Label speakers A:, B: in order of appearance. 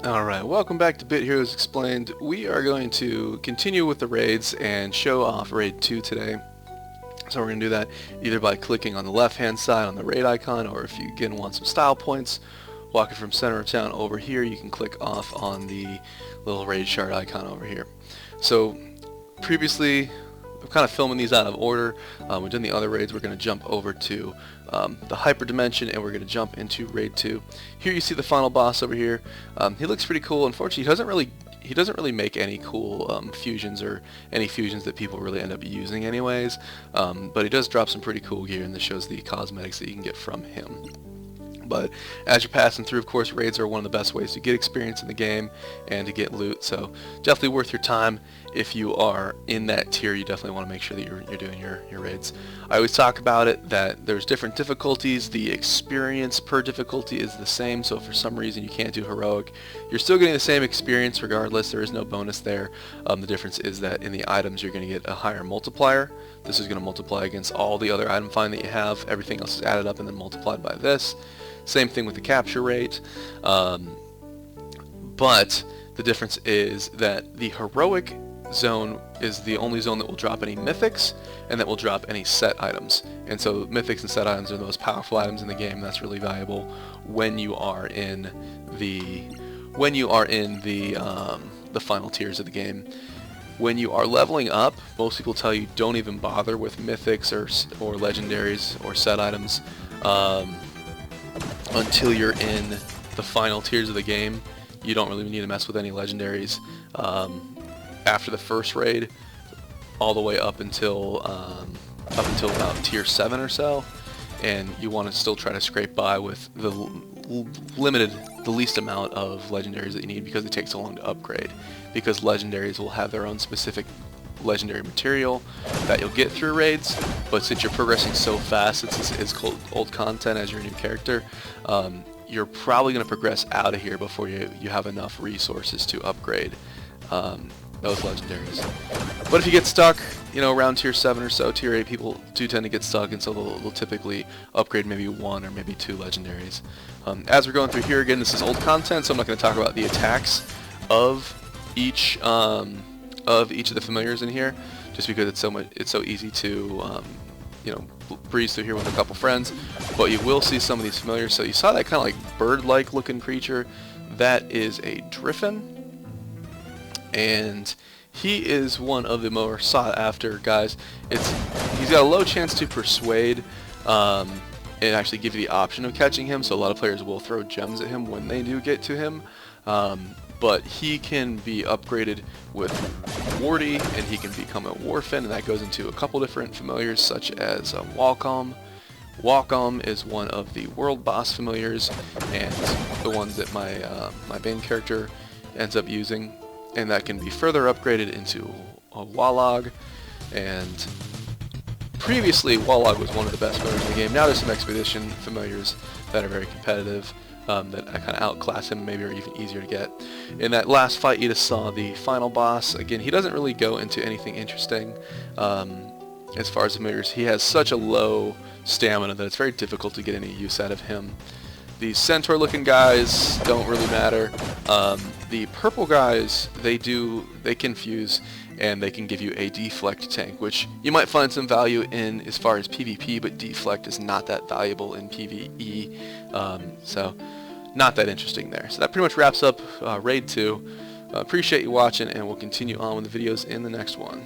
A: Alright, welcome back to Bit Heroes Explained. We are going to continue with the raids and show off Raid 2 today. So we're going to do that either by clicking on the left hand side on the raid icon, or if you again want some style points, walking from center of town over here, you can click off on the little raid shard icon over here. So previously, I'm kind of filming these out of order. We've done the other raids. We're going to jump over to the hyper dimension, and we're going to jump into raid 2. Here you see the final boss over here. He looks pretty cool. Unfortunately, he doesn't really make any cool fusions, or any fusions that people really end up using anyways. But he does drop some pretty cool gear, and this shows the cosmetics that you can get from him. But as you're passing through, of course, raids are one of the best ways to get experience in the game and to get loot, so definitely worth your time. If you are in that tier, you definitely want to make sure that you're doing your raids. I always talk about it that there's different difficulties. The experience per difficulty is the same, so if for some reason you can't do heroic, you're still getting the same experience regardless. There is no bonus there. The difference is that in the items you're going to get a higher multiplier. This is going to multiply against all the other item find that you have. Everything else is added up and then multiplied by this. Same thing with the capture rate, but the difference is that the heroic zone is the only zone that will drop any mythics and that will drop any set items. And so mythics and set items are the most powerful items in the game. That's really valuable when you are in the the final tiers of the game. When you are leveling up, most people tell you don't even bother with mythics or legendaries or set items until you're in the final tiers of the game. You don't really need to mess with any legendaries after the first raid, all the way up until about tier 7 or so, and you want to still try to scrape by with the least amount of legendaries that you need, because it takes so long to upgrade. Because legendaries will have their own specific legendary material that you'll get through raids, but since you're progressing so fast, it's called old content as your new character, you're probably going to progress out of here before you have enough resources to upgrade those legendaries. But if you get stuck, around tier 7 or so, tier 8, people do tend to get stuck, and so they'll typically upgrade maybe 1 or maybe 2 legendaries. As we're going through here, again, this is old content, so I'm not going to talk about the attacks of each of the familiars in here, just because it's so easy to breeze through here with a couple friends. But you will see some of these familiars. So you saw that kind of like bird-like looking creature. That is a Driffin, and he is one of the more sought after guys. He's got a low chance to persuade and actually give you the option of catching him, so a lot of players will throw gems at him when they do get to him. But he can be upgraded with Wardy, and he can become a Warfin, and that goes into a couple different familiars, such as Walcom. Walcom is one of the world boss familiars, and the ones that my main character ends up using, and that can be further upgraded into a Walog. And previously, Walog was one of the best familiars in the game. Now there's some expedition familiars that are very competitive, that I kind of outclass him, maybe are even easier to get. In that last fight, you just saw the final boss. Again, he doesn't really go into anything interesting as far as familiars. He has such a low stamina that it's very difficult to get any use out of him. The centaur-looking guys don't really matter. The purple guys, they can fuse, and they can give you a deflect tank, which you might find some value in as far as PvP, but deflect is not that valuable in PvE, so not that interesting there. So that pretty much wraps up Raid 2. Appreciate you watching, and we'll continue on with the videos in the next one.